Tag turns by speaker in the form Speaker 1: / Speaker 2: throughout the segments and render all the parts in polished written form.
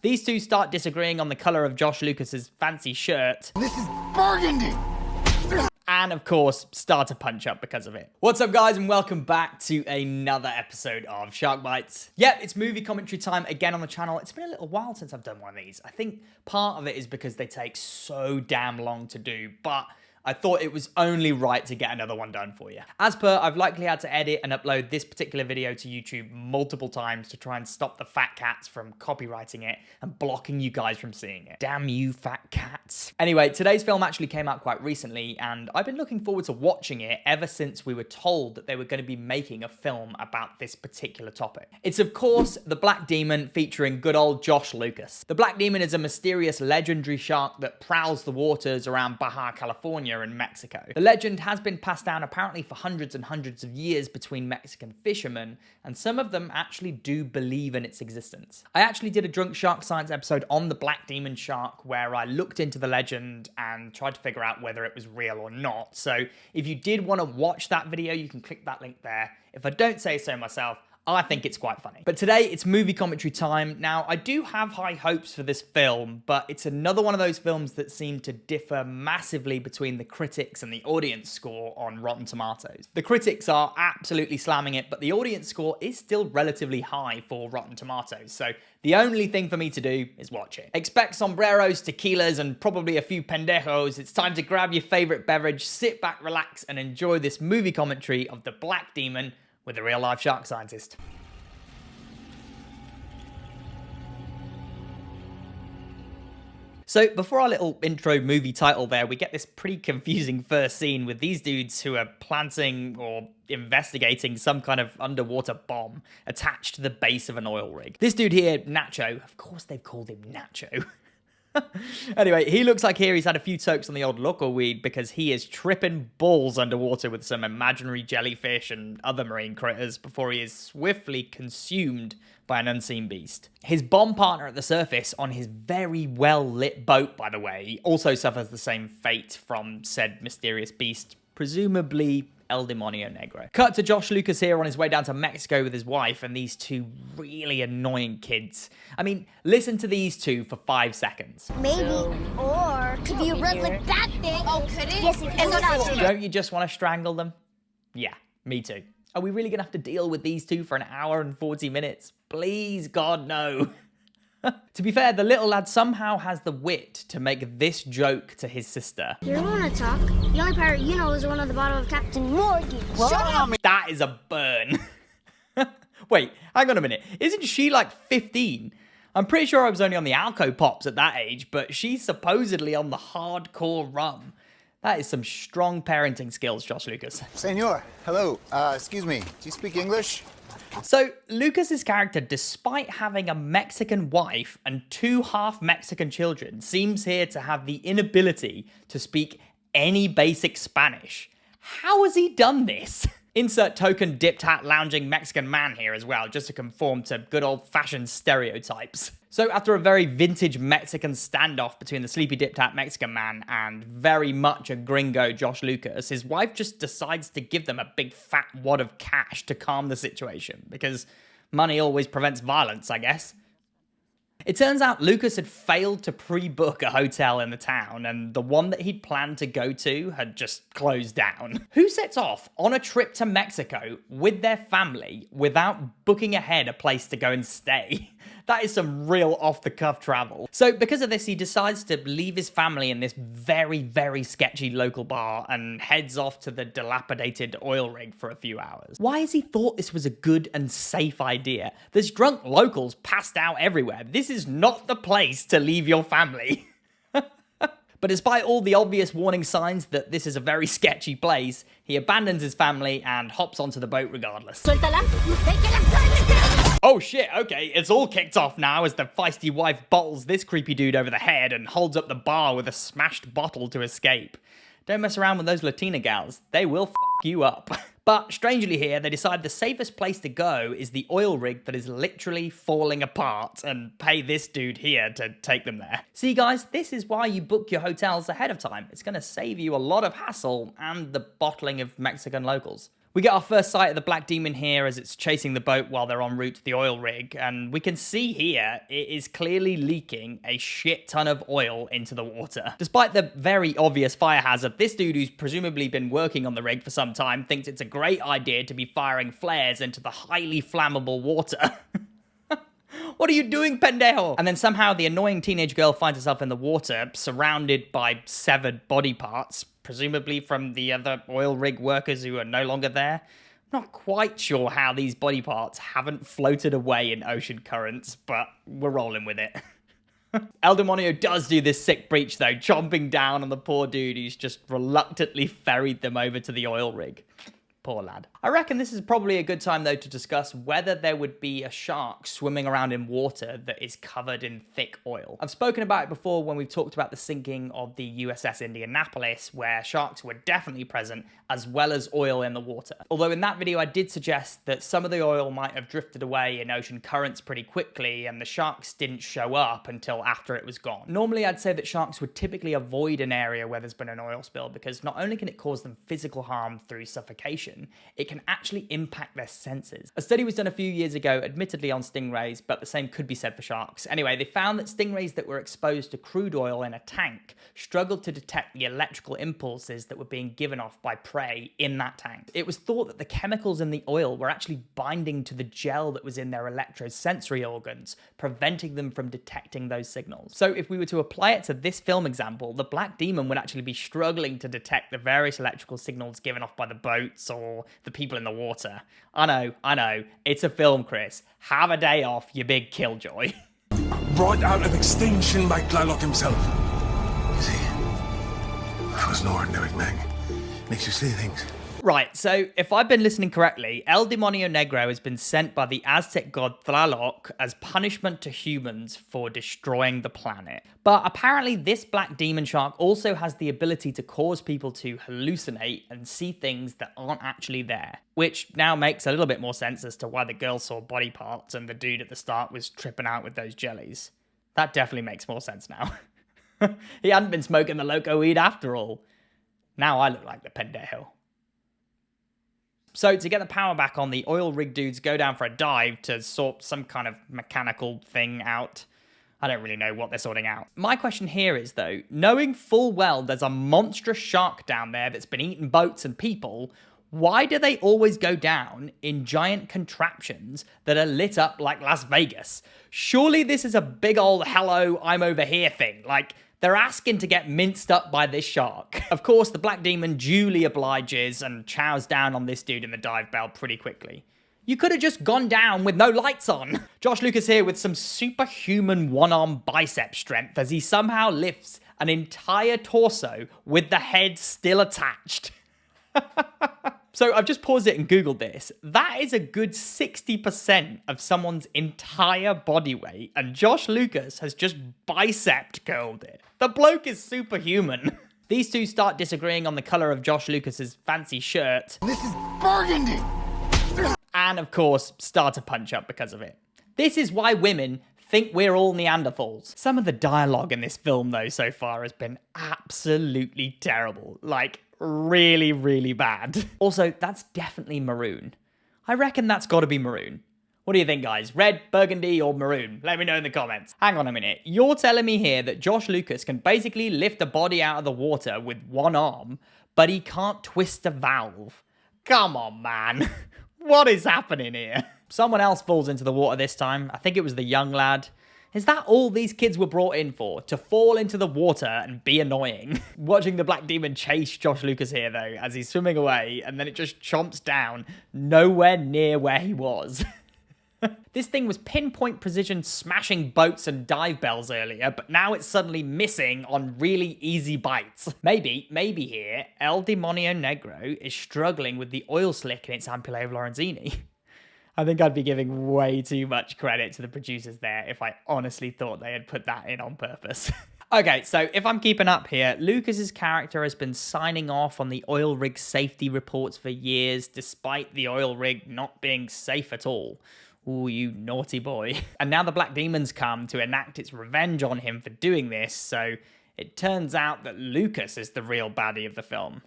Speaker 1: These two start disagreeing on the color of Josh Lucas's fancy shirt.
Speaker 2: This is burgundy!
Speaker 1: And of course, start a punch up because of it. What's up, guys, and welcome back to another episode of Shark Bytes. Yep, it's movie commentary time again on the channel. It's been a little while since I've done one of these. I think part of it is because they take so damn long to do, but I thought it was only right to get another one done for you. As per, I've likely had to edit and upload this particular video to YouTube multiple times to try and stop the fat cats from copywriting it and blocking you guys from seeing it. Damn you, fat cats. Anyway, today's film actually came out quite recently, and I've been looking forward to watching it ever since we were told that they were going to be making a film about this particular topic. It's, of course, The Black Demon, featuring good old Josh Lucas. The Black Demon is a mysterious, legendary shark that prowls the waters around Baja California in Mexico. The legend has been passed down apparently for hundreds and hundreds of years between Mexican fishermen, and some of them actually do believe in its existence. I actually did a Drunk Shark Science episode on the Black Demon shark where I looked into the legend and tried to figure out whether it was real or not. So if you did want to watch that video, you can click that link there. If I don't say so myself, I think it's quite funny. But today, it's movie commentary time. Now, I do have high hopes for this film, but it's another one of those films that seem to differ massively between the critics and the audience score on Rotten Tomatoes. The critics are absolutely slamming it, but the audience score is still relatively high for Rotten Tomatoes, so the only thing for me to do is watch it. Expect sombreros, tequilas, and probably a few pendejos. It's time to grab your favorite beverage, sit back, relax, and enjoy this movie commentary of The Black Demon with a real-life shark scientist. So before our little intro movie title there, we get this pretty confusing first scene with these dudes who are planting or investigating some kind of underwater bomb attached to the base of an oil rig. This dude here, Nacho, of course they've called him Nacho. Anyway, he looks like here he's had a few tokes on the old local weed because he is tripping balls underwater with some imaginary jellyfish and other marine critters before he is swiftly consumed by an unseen beast. His bomb partner at the surface on his very well-lit boat, by the way, also suffers the same fate from said mysterious beast, presumably El Demonio Negro. Cut to Josh Lucas here on his way down to Mexico with his wife and these two really annoying kids. I mean, listen to these two for 5 seconds.
Speaker 3: Maybe, or could be a red like that thing. Oh, could it? Yes, it could.
Speaker 1: Don't you just want to strangle them? Yeah, me too. Are we really gonna have to deal with these two for an hour and 40 minutes? Please, God, no. To be fair, the little lad somehow has the wit to make this joke to his sister.
Speaker 3: You don't want to talk. The only pirate you know is the one at the bottom of Captain Morgan.
Speaker 2: Shut up!
Speaker 1: That is a burn. Wait, hang on a minute. Isn't she like 15? I'm pretty sure I was only on the Alco Pops at that age, but she's supposedly on the hardcore rum. That is some strong parenting skills, Josh Lucas.
Speaker 2: Senor, hello. Excuse me. Do you speak English?
Speaker 1: So, Lucas's character, despite having a Mexican wife and 2 half-Mexican children, seems here to have the inability to speak any basic Spanish. How has he done this? Insert token dipped hat lounging Mexican man here as well, just to conform to good old-fashioned stereotypes. So after a very vintage Mexican standoff between the sleepy dipped hat Mexican man and very much a gringo Josh Lucas, his wife just decides to give them a big fat wad of cash to calm the situation, because money always prevents violence, I guess. It turns out Lucas had failed to pre-book a hotel in the town, and the one that he'd planned to go to had just closed down. Who sets off on a trip to Mexico with their family without booking ahead a place to go and stay? That is some real off-the-cuff travel. So because of this, he decides to leave his family in this very, very sketchy local bar and heads off to the dilapidated oil rig for a few hours. Why has he thought this was a good and safe idea? There's drunk locals passed out everywhere. This is not the place to leave your family. But despite all the obvious warning signs that this is a very sketchy place, he abandons his family and hops onto the boat regardless. Oh shit, okay, it's all kicked off now as the feisty wife bottles this creepy dude over the head and holds up the bar with a smashed bottle to escape. Don't mess around with those Latina gals, they will f*** you up. But strangely here, they decide the safest place to go is the oil rig that is literally falling apart and pay this dude here to take them there. See guys, this is why you book your hotels ahead of time. It's gonna save you a lot of hassle and the bottling of Mexican locals. We get our first sight of the Black Demon here as it's chasing the boat while they're en route to the oil rig, and we can see here it is clearly leaking a shit ton of oil into the water. Despite the very obvious fire hazard, this dude who's presumably been working on the rig for some time thinks it's a great idea to be firing flares into the highly flammable water. What are you doing, pendejo? And then somehow the annoying teenage girl finds herself in the water, surrounded by severed body parts, presumably from the other oil rig workers who are no longer there. I'm not quite sure how these body parts haven't floated away in ocean currents, but we're rolling with it. El Demonio does do this sick breach though, chomping down on the poor dude who's just reluctantly ferried them over to the oil rig. Poor lad. I reckon this is probably a good time though to discuss whether there would be a shark swimming around in water that is covered in thick oil. I've spoken about it before when we've talked about the sinking of the USS Indianapolis, where sharks were definitely present, as well as oil in the water. Although in that video I did suggest that some of the oil might have drifted away in ocean currents pretty quickly and the sharks didn't show up until after it was gone. Normally I'd say that sharks would typically avoid an area where there's been an oil spill because not only can it cause them physical harm through suffocation, it can actually impact their senses. A study was done a few years ago, admittedly on stingrays, but the same could be said for sharks. Anyway, they found that stingrays that were exposed to crude oil in a tank struggled to detect the electrical impulses that were being given off by prey in that tank. It was thought that the chemicals in the oil were actually binding to the gel that was in their electrosensory organs, preventing them from detecting those signals. So if we were to apply it to this film example, the Black Demon would actually be struggling to detect the various electrical signals given off by the boats or the people in the water. I know, it's a film, Chris. Have a day off, you big killjoy.
Speaker 4: Brought out of extinction by Tlaloc himself. You see, I was no ordinary man. Makes you see things.
Speaker 1: Right, so if I've been listening correctly, El Demonio Negro has been sent by the Aztec god Tlaloc as punishment to humans for destroying the planet. But apparently this black demon shark also has the ability to cause people to hallucinate and see things that aren't actually there. Which now makes a little bit more sense as to why the girl saw body parts and the dude at the start was tripping out with those jellies. That definitely makes more sense now. He hadn't been smoking the loco weed after all. Now I look like the pendejo. So to get the power back on, the oil rig dudes go down for a dive to sort some kind of mechanical thing out. I don't really know what they're sorting out. My question here is though, knowing full well there's a monstrous shark down there that's been eating boats and people, why do they always go down in giant contraptions that are lit up like Las Vegas? Surely this is a big old hello, I'm over here thing. Like, they're asking to get minced up by this shark. Of course, the Black Demon duly obliges and chows down on this dude in the dive bell pretty quickly. You could have just gone down with no lights on. Josh Lucas here with some superhuman one-arm bicep strength as he somehow lifts an entire torso with the head still attached. So I've just paused it and Googled this. That is a good 60% of someone's entire body weight, and Josh Lucas has just bicep curled it. The bloke is superhuman. These two start disagreeing on the color of Josh Lucas's fancy shirt.
Speaker 2: This is burgundy!
Speaker 1: And of course, start to punch up because of it. This is why women think we're all Neanderthals. Some of the dialogue in this film though so far has been absolutely terrible. Like, really, really bad. Also, that's definitely maroon. I reckon that's gotta be maroon. What do you think, guys? Red, burgundy, or maroon? Let me know in the comments. Hang on a minute. You're telling me here that Josh Lucas can basically lift a body out of the water with one arm, but he can't twist a valve? Come on, man. What is happening here? Someone else falls into the water this time. I think it was the young lad. Is that all these kids were brought in for? To fall into the water and be annoying? Watching the Black Demon chase Josh Lucas here, though, as he's swimming away, and then it just chomps down nowhere near where he was. This thing was pinpoint precision smashing boats and dive bells earlier, but now it's suddenly missing on really easy bites. Maybe here, El Demonio Negro is struggling with the oil slick in its ampullae of Lorenzini. I think I'd be giving way too much credit to the producers there if I honestly thought they had put that in on purpose. Okay, so if I'm keeping up here, Lucas's character has been signing off on the oil rig safety reports for years, despite the oil rig not being safe at all. Ooh, you naughty boy. And now the Black Demon's come to enact its revenge on him for doing this, so it turns out that Lucas is the real baddie of the film.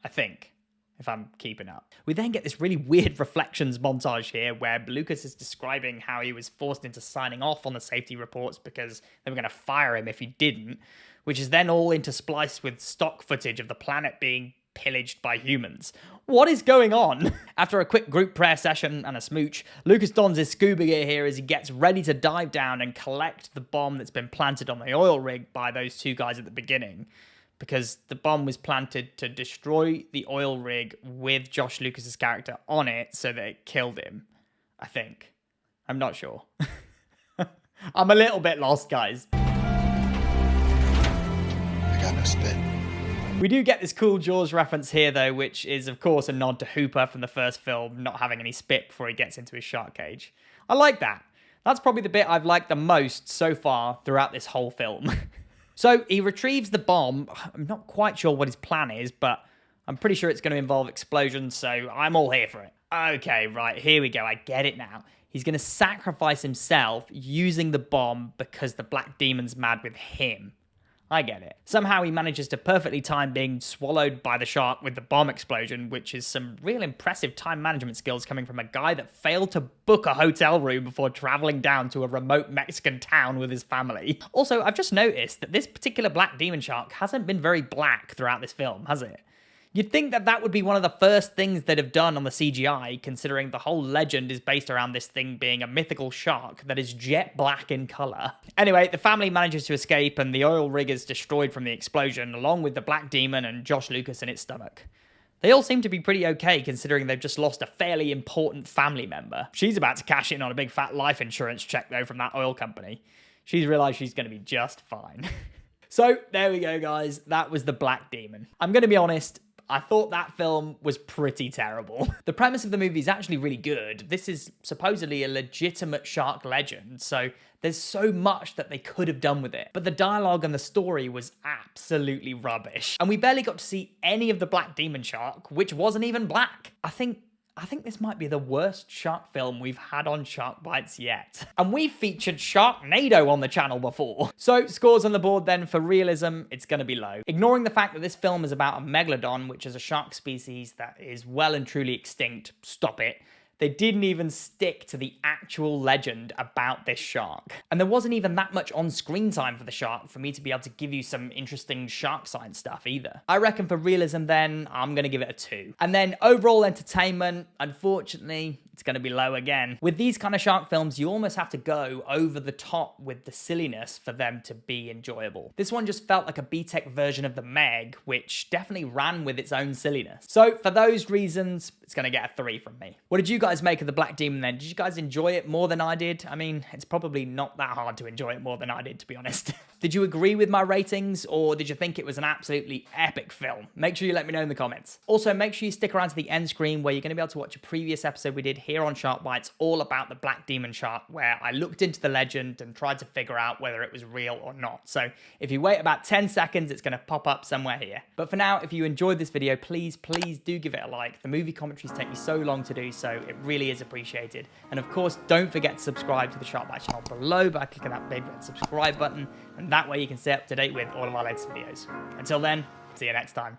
Speaker 1: I think. if I'm keeping up. We then get this really weird reflections montage here where Lucas is describing how he was forced into signing off on the safety reports because they were going to fire him if he didn't, which is then all interspliced with stock footage of the planet being pillaged by humans. What is going on? After a quick group prayer session and a smooch, Lucas dons his scuba gear here as he gets ready to dive down and collect the bomb that's been planted on the oil rig by those two guys at the beginning. Because the bomb was planted to destroy the oil rig with Josh Lucas's character on it so that it killed him, I think. I'm not sure. I'm a little bit lost, guys.
Speaker 2: I got no spit.
Speaker 1: We do get this cool Jaws reference here, though, which is, of course, a nod to Hooper from the first film, not having any spit before he gets into his shark cage. I like that. That's probably the bit I've liked the most so far throughout this whole film. So he retrieves the bomb. I'm not quite sure what his plan is, but I'm pretty sure it's going to involve explosions, so I'm all here for it. Okay, right, here we go. I get it now. He's going to sacrifice himself using the bomb because the Black Demon's mad with him. I get it. Somehow he manages to perfectly time being swallowed by the shark with the bomb explosion, which is some real impressive time management skills coming from a guy that failed to book a hotel room before traveling down to a remote Mexican town with his family. Also, I've just noticed that this particular black demon shark hasn't been very black throughout this film, has it? You'd think that that would be one of the first things they'd have done on the CGI, considering the whole legend is based around this thing being a mythical shark that is jet black in colour. Anyway, the family manages to escape and the oil rig is destroyed from the explosion, along with the Black Demon and Josh Lucas in its stomach. They all seem to be pretty okay, considering they've just lost a fairly important family member. She's about to cash in on a big fat life insurance check, though, from that oil company. She's realised she's going to be just fine. So, there we go, guys. That was the Black Demon. I'm going to be honest, I thought that film was pretty terrible. The premise of the movie is actually really good. This is supposedly a legitimate shark legend, so there's so much that they could have done with it. But the dialogue and the story was absolutely rubbish. And we barely got to see any of the Black Demon shark, which wasn't even black. I think this might be the worst shark film we've had on Shark Bites yet. And we've featured Sharknado on the channel before. So, scores on the board then for realism, it's going to be low. Ignoring the fact that this film is about a megalodon, which is a shark species that is well and truly extinct, stop it. They didn't even stick to the actual legend about this shark. And there wasn't even that much on-screen time for the shark for me to be able to give you some interesting shark science stuff either. I reckon for realism then, I'm going to give it a 2. And then overall entertainment, unfortunately, it's going to be low again. With these kind of shark films, you almost have to go over the top with the silliness for them to be enjoyable. This one just felt like a B-Tech version of The Meg, which definitely ran with its own silliness. So for those reasons, it's going to get a 3 from me. What did you guys make of the Black Demon then? Did you guys enjoy it more than I did? I mean, it's probably not that hard to enjoy it more than I did, to be honest. Did you agree with my ratings, or did you think it was an absolutely epic film? Make sure you let me know in the comments. Also, make sure you stick around to the end screen where you're going to be able to watch a previous episode we did here on Shark Bites all about the Black Demon shark, where I looked into the legend and tried to figure out whether it was real or not. So if you wait about 10 seconds, it's going to pop up somewhere here. But for now, if you enjoyed this video, please do give it a like. The movie commentaries take me so long to do, so it really is appreciated. And of course, don't forget to subscribe to the Shark Bites channel below by clicking that big red subscribe button, and that way you can stay up to date with all of our latest videos. Until then, see you next time.